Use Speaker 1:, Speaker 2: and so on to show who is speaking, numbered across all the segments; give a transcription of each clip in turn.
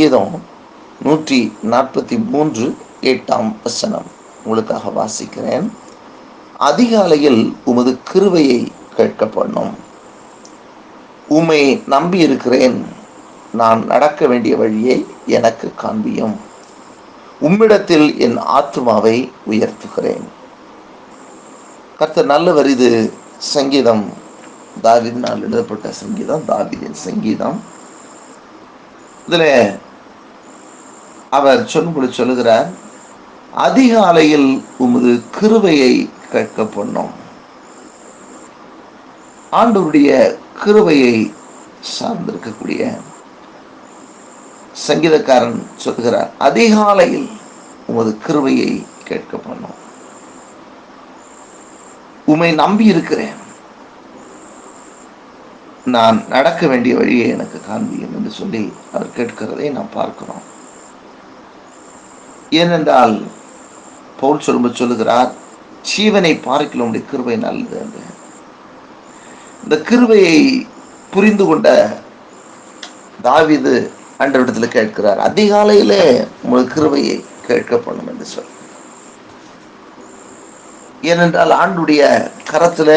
Speaker 1: கீதம் 143 8ஆம் வசனம் உங்களுக்காக வாசிக்கிறேன். அதிகாலையில் உமது கிருபையை கேட்க பண்ணும். உம்மை நம்பி இருக்கிறேன். நான் நடக்க வேண்டிய வழியை எனக்கு காண்பியும். உம்மிடத்தில் என் ஆத்துமாவை உயர்த்துகிறேன். கர்த்தர் நல்லவர். இது சங்கீதம், தாவீதினால் எழுதப்பட்ட சங்கீதம், தாவீதின் சங்கீதம். இதில் அவர் சொல்லுகிறார், அதிகாலையில் உமது கிருபையை கேட்க பண்ணும். ஆண்டவருடைய கிருபையை சார்ந்திருக்கக்கூடிய சங்கீதக்காரன் சொல்கிறார், அதிகாலையில் உமது கிருபையை கேட்க பண்ணும். உம்மை நம்பி இருக்கிறேன். நான் நடக்க வேண்டிய வழியை எனக்கு காண்பியும் என்று சொல்லி அவர் கேட்கிறதை நாம் பார்க்கிறோம். ஏனென்றால் பவுல் சொல்லுகிறார், ஜீவனை பார்க்கலாம் உடைய கிருபை நல்லது என்று. இந்த கிருபையை புரிந்து கொண்ட தாவீது ஆண்டவரிடத்தில் கேட்கிறார், அதிகாலையிலே உங்கள் கிருபையை கேட்கப்படும் என்று சொல். ஏனென்றால் ஆண்டுடைய கரத்துல,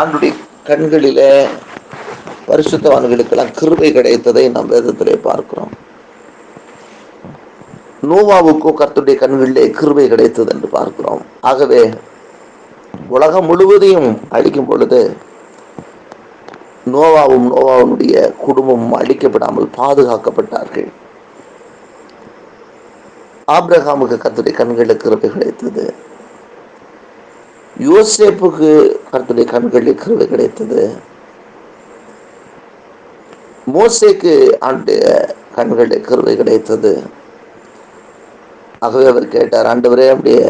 Speaker 1: ஆண்டுடைய கண்களிலே பரிசுத்தவான்களுக்கெல்லாம் கிருபை கிடைத்ததை நாம் வேதத்திலே பார்க்கிறோம். நோவாவுக்கோ கர்த்தருடைய கண்களிலே கிருபை கிடைத்தது என்று பார்க்கிறோம். ஆகவே உலகம் முழுவதையும் அழிக்கும் பொழுது நோவாவுடைய குடும்பமும் அழிக்கப்படாமல் பாதுகாக்கப்பட்டார்கள். ஆபிரகாமுக்கு கர்த்தருடைய கண்களில் கிருபை கிடைத்தது. யோசேப்புக்கு கர்த்தருடைய கண்களில் கிருபை கிடைத்தது. மோசேக்கு ஆண்டுடைய கண்களில் கிருபை கிடைத்தது. ஆகவே அவர் கேட்டார், ஆண்டவரே அப்படியே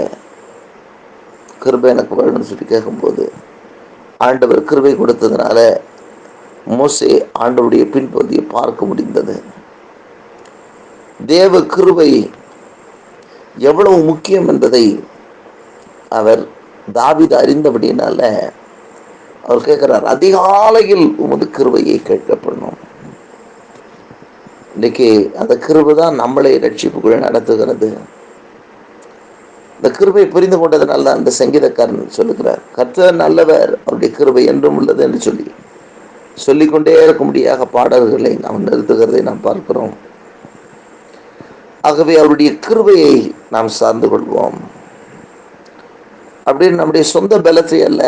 Speaker 1: கிருபை எனக்கு வேணும்னு சொல்லி கேட்கும்போது ஆண்டவர் கிருபை கொடுத்ததுனால மோசே ஆண்டவருடைய பின்பகுதியை பார்க்க முடிந்தது. தேவ கிருபை எவ்வளவு முக்கியம் என்பதை அவர் தாவீது அறிந்தபடினால அவர் கேட்கிறார், அதிகாலையில் உமது கிருபையை கேட்கப்படணும். இன்னைக்கு அந்த கிருபை தான் நம்மளை ரட்சிப்புக்குள்ள நடத்துகிறது. இந்த கிருபை புரிந்து கொண்டதனால தான் அந்த சங்கீதக்காரன் சொல்லுகிறார், கர்த்தர் நல்லவர், அவருடைய கிருபை என்றும் உள்ளது என்று சொல்லிக்கொண்டே இருக்கும்படியாக பாடல்களை நாம் நிறுத்துகிறதை நாம் பார்க்கிறோம். ஆகவே அவருடைய கிருபையை நாம் சார்ந்து கொள்வோம். அப்படின்னு நம்முடைய சொந்த பலத்தை அல்ல,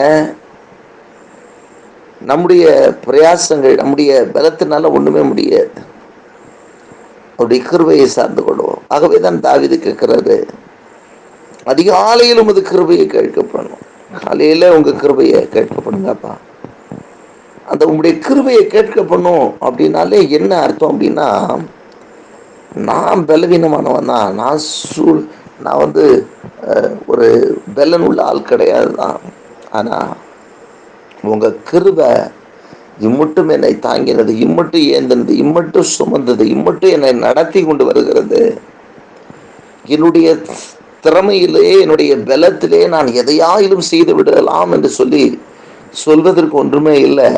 Speaker 1: நம்முடைய பிரயாசங்கள், நம்முடைய பலத்தினால ஒண்ணுமே முடியாது. அவருடைய கிருபையை சார்ந்து கொள்வோம். ஆகவே தான் தாவீது கேட்கிறாரு, அதிகாலையில் உமது கிருபையை கேட்கப்படணும். காலையில உங்க கிருபையை கேட்கப்படுங்கப்பா. அந்த உங்களுடைய கிருபையை கேட்கப்படணும் அப்படின்னாலே என்ன அர்த்தம் அப்படின்னா, நான் பலவீனமானவன் தான், நான் ஒரு பலன் உள்ள ஆள் கிடையாது தான். ஆனா உங்க கிருபை இம்மட்டும் என்னை தாங்கினது, இம்மட்டும் ஏந்தினது, இம்மட்டும் சுமந்தது, இம்மட்டும் என்னை நடத்தி கொண்டு வருகிறது. என்னுடைய திறமையிலே, என்னுடைய பலத்திலே நான் எதையாயிலும் செய்து விடலாம் என்று சொல்வதற்கு ஒன்றுமே இல்லை.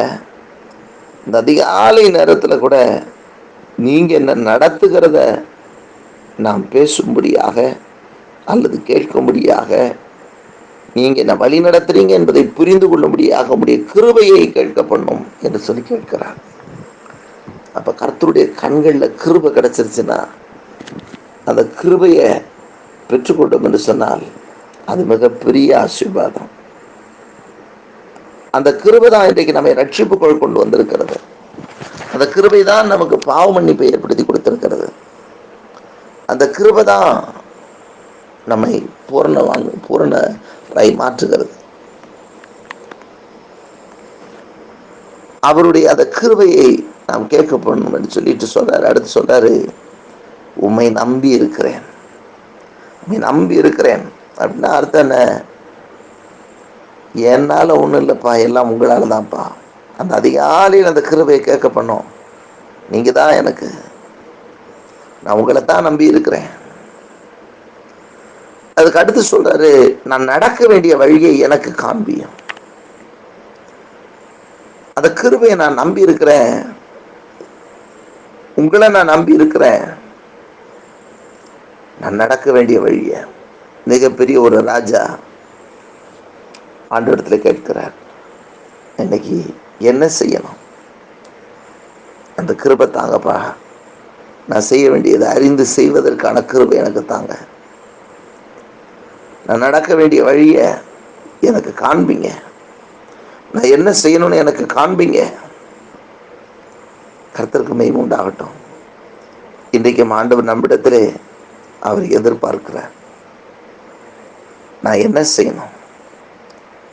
Speaker 1: இந்த அதிகாலை நேரத்தில் கூட நீங்க என்ன நடத்துகிறத நாம் பேசும்படியாக அல்லது கேட்கும்படியாக, நீங்க என்ன வழி நடத்துறீங்க என்பதை புரிந்து கொள்ளும்படியாக உடைய கிருபையை கேட்க பண்ணும் என்று சொல்லி கேட்கிறார். அப்ப கர்த்தருடைய கண்கள்ல கிருபை கிடைச்சிருச்சுன்னா, அந்த கிருபையை பெற்றுக்கொண்டோம் என்று சொன்னால் அது மிகப்பெரிய ஆசீர்வாதம். அந்த கிருபை தான் இன்றைக்கு நம்மை ரட்சிப்புக்குள் கொண்டு வந்திருக்கிறது. அந்த கிருபை தான் நமக்கு பாவ மன்னிப்பை ஏற்படுத்தி கொடுத்திருக்கிறது. அந்த கிருபை தான் நம்மை பூரணராய் மாற்றுகிறது. அவருடைய அந்த கிருபையை நாம் கேட்கப்படணும் என்று சொல்லிட்டு சொல்றாரு. அடுத்து சொல்றாரு, உம்மை நம்பி இருக்கிறேன். நம்பி இருக்கிறேன் அப்படின்னா அர்த்தம் என்ன? என்னால ஒன்றும் இல்லைப்பா, எல்லாம் உங்களால தான்ப்பா. அந்த அதிகாலையில் அந்த கிருபையை கேட்க பண்ணோம். நீங்க தான் எனக்கு, நான் உங்களை தான் நம்பி இருக்கிறேன். அதுக்கு அடுத்து சொல்றாரு, நான் நடக்க வேண்டிய வழியை எனக்கு காண்பியும். அந்த கிருபையை நான் நம்பி இருக்கிறேன். உங்களை நான் நம்பி இருக்கிறேன். நான் நடக்க வேண்டிய வழிய மிகப்பெரிய ஒரு ராஜா ஆண்டவரிடத்துல கேட்கிறார், இன்னைக்கு என்ன செய்யணும்? அந்த கிருபை தாங்கப்பா. நான் செய்ய வேண்டியதை அறிந்து செய்வதற்கான கிருபை எனக்கு தாங்க. நான் நடக்க வேண்டிய வழிய எனக்கு காண்பீங்க. நான் என்ன செய்யணும்னு எனக்கு காண்பீங்க. கர்த்தருக்கு மகிமை உண்டாகட்டும். இன்றைக்கு ஆண்டவர் நம்மிடத்திலே அவர் எதிர்பார்க்கிறார். நான் என்ன செய்யணும்,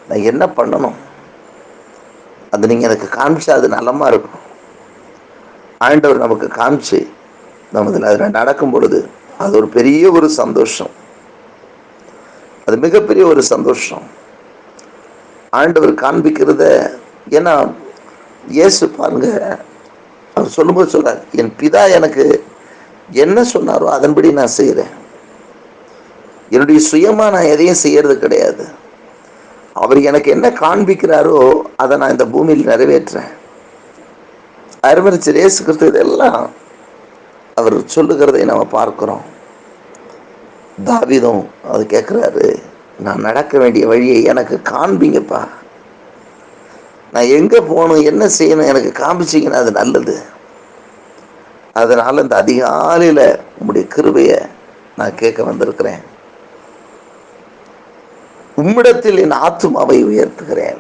Speaker 1: நான் என்ன பண்ணணும், அது நீங்க எனக்கு காமிச்சா அது நலமா இருக்கும். ஆண்டவர் நமக்கு காமிச்சு நம்ம அதில் நடக்கும் பொழுது அது ஒரு பெரிய ஒரு சந்தோஷம். அது மிகப்பெரிய ஒரு சந்தோஷம். ஆண்டவர் காண்பிக்கிறத, ஏன்னா இயேசு பாருங்க, அவர் சொல்லும்போது சொல்றார், என் பிதா எனக்கு என்ன சொன்னாரோ அதன்படி நான் செய்கிறேன். என்னுடைய சுயமா நான் எதையும் செய்யறது கிடையாது. அவர் எனக்கு என்ன காண்பிக்கிறாரோ அதை நான் இந்த பூமியில் நிறைவேற்றேன். அருமரிச்சர் இயேசு கிறிஸ்து இதெல்லாம் அவர் சொல்லுகிறதை நம்ம பார்க்கிறோம். தாவீதும் அது கேட்கிறாரு, நான் நடக்க வேண்டிய வழியை எனக்கு காண்பீங்கப்பா. நான் எங்க போகணும், என்ன செய்யணும் எனக்கு காமிச்சிங்கன்னா அது நல்லது. அதனால இந்த அதிகாலையில உம்முடைய கிருபைய நான் கேட்க வந்திருக்கிறேன். உம்மிடத்தில் என் ஆத்துமாவை உயர்த்துகிறேன்.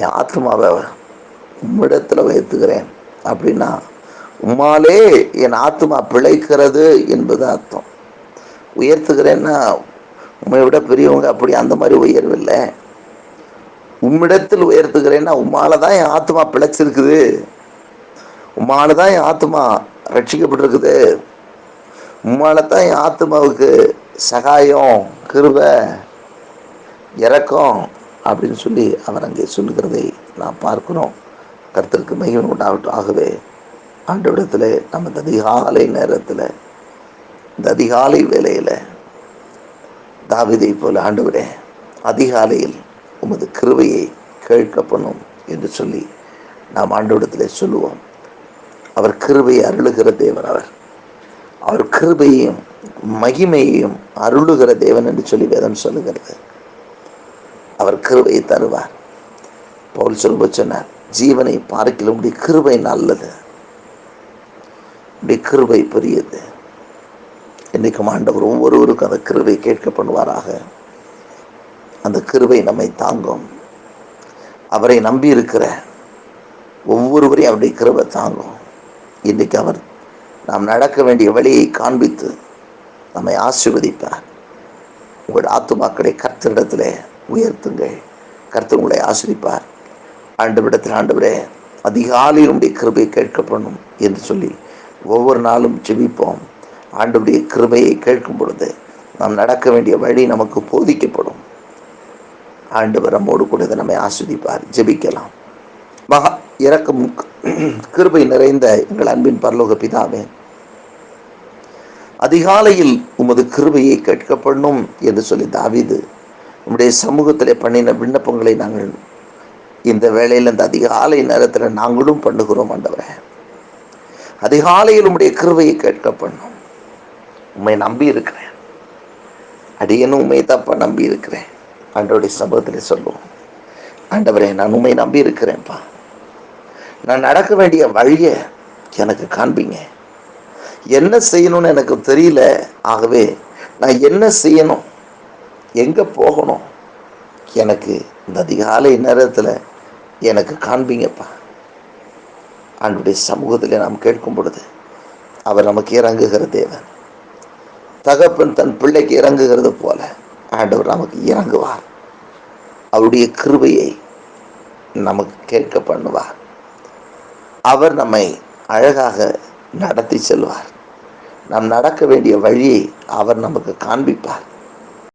Speaker 1: என் ஆத்துமாவை உம்மிடத்தில் உயர்த்துகிறேன் அப்படின்னா உம்மாலே என் ஆத்துமா பிழைக்கிறது என்பது அர்த்தம். உயர்த்துகிறேன்னா உம்மை விட பெரியவங்க அப்படி அந்த மாதிரி உயர்வில்லை. உம்மிடத்தில் உயர்த்துகிறேன்னா உம்மால தான் என் ஆத்மா பிழைச்சிருக்குது, உம்மால தான் என் ஆத்மா ரட்சிக்கப்பட்டிருக்குது, உம்மால தான் என் ஆத்மாவுக்கு சகாயம், கிருபை, இரக்கம் அப்படின்னு சொல்லி அவர் அங்கே சொல்லுகிறதை நாம் பார்க்கிறோம். கர்த்தருக்கு மகிமை உண்டாகட்டும். ஆகவே ஆண்டவரிடத்தில் நம்ம இந்த அதிகாலை நேரத்தில், இந்த அதிகாலை வேளையில் தாவீதை போல, ஆண்டவரே அதிகாலையில் உமது கிருபையை கேட்க பண்ணும் என்று சொல்லி நாம் ஆண்டவரிடத்தில் சொல்லுவோம். அவர் கிருபையை அருளுகிற தேவன். அவர் கிருபையையும் மகிமையையும் அருளுகிற தேவன் என்று சொல்லி வேதம் சொல்லுகிறது. அவர் கிருபையை தருவார். பவுல் சொல்லும்போது சொன்னார், ஜீவனை பார்க்கிலும் உடைய கிருபை நல்லது, உடைய கிருபை பெரியது. இன்றைக்கும் ஆண்டவர் ஒவ்வொருவருக்கும் அந்த கிருபை கேட்க பண்ணுவாராக. அந்த கிருபை நம்மை தாங்கும். அவரை நம்பி இருக்கிற ஒவ்வொருவரையும் அவருடைய கிருபை தாங்கும். இன்றைக்கு அவர் நாம் நடக்க வேண்டிய வழியை காண்பித்து நம்மை ஆசீர்வதிப்பார். உங்களுடைய ஆத்துமாக்களை கர்த்தரிடத்திலே உயர்த்துங்கள். கர்த்தர் உங்களை ஆசீர்வதிப்பார். ஆண்டவரிடத்தில், ஆண்டவரே அதிகாலையில் உடைய கிருபையை கேட்கப்படணும் என்று சொல்லி ஒவ்வொரு நாளும் ஜெபிப்போம். ஆண்டவருடைய கிருபையை கேட்கும் பொழுது நாம் நடக்க வேண்டிய வழி நமக்கு போதிக்கப்படும். ஆண்டவர் நம்மோடு கூட நம்மை ஆஸ்வதிப்பார். ஜெபிக்கலாம். மகா இரக்கம் கிருபை நிறைந்த எங்கள் அன்பின் பரலோக பிதாவே, அதிகாலையில் உமது கிருபையை கேட்கப்படணும் என்று சொல்லி தாவீது நம்முடைய சமூகத்திலே பண்ணின விண்ணப்பங்களை நாங்கள் இந்த வேளையில், இந்த அதிகாலை நேரத்தில் நாங்களும் பண்ணுகிறோம். ஆண்டவரே அதிகாலையில் உம்முடைய கிருபையை கேட்கப்படணும். உண்மை நம்பி இருக்கிறேன், அடியனும் உண்மை தப்பா நம்பி இருக்கிறேன். ஆண்டவருடைய சமூகத்தில் சொல்லுவோம், ஆண்டவரே நான் உண்மை நம்பி இருக்கிறேன்ப்பா, நான் நடக்க வேண்டிய வழிய எனக்கு காண்பீங்க. என்ன செய்யணும்னு எனக்கு தெரியல. ஆகவே நான் என்ன செய்யணும், எங்க போகணும், எனக்கு இந்த அதிகாலை நேரத்தில் எனக்கு காண்பீங்கப்பா. ஆண்டவருடைய சமூகத்தில் நாம் கேட்கும் பொழுது அவர் நமக்கு இறங்குகிற தேவன். தகப்பன் தன் பிள்ளைக்கு இறங்குகிறது போல ஆண்டவர் நமக்கு இறங்குவார். அவருடைய கிருபையை நமக்கு கேட்க பண்ணுவார். அவர் நம்மை அழகாக நடத்தி செல்வார். நாம் நடக்க வேண்டிய வழியை அவர் நமக்கு காண்பிப்பார்.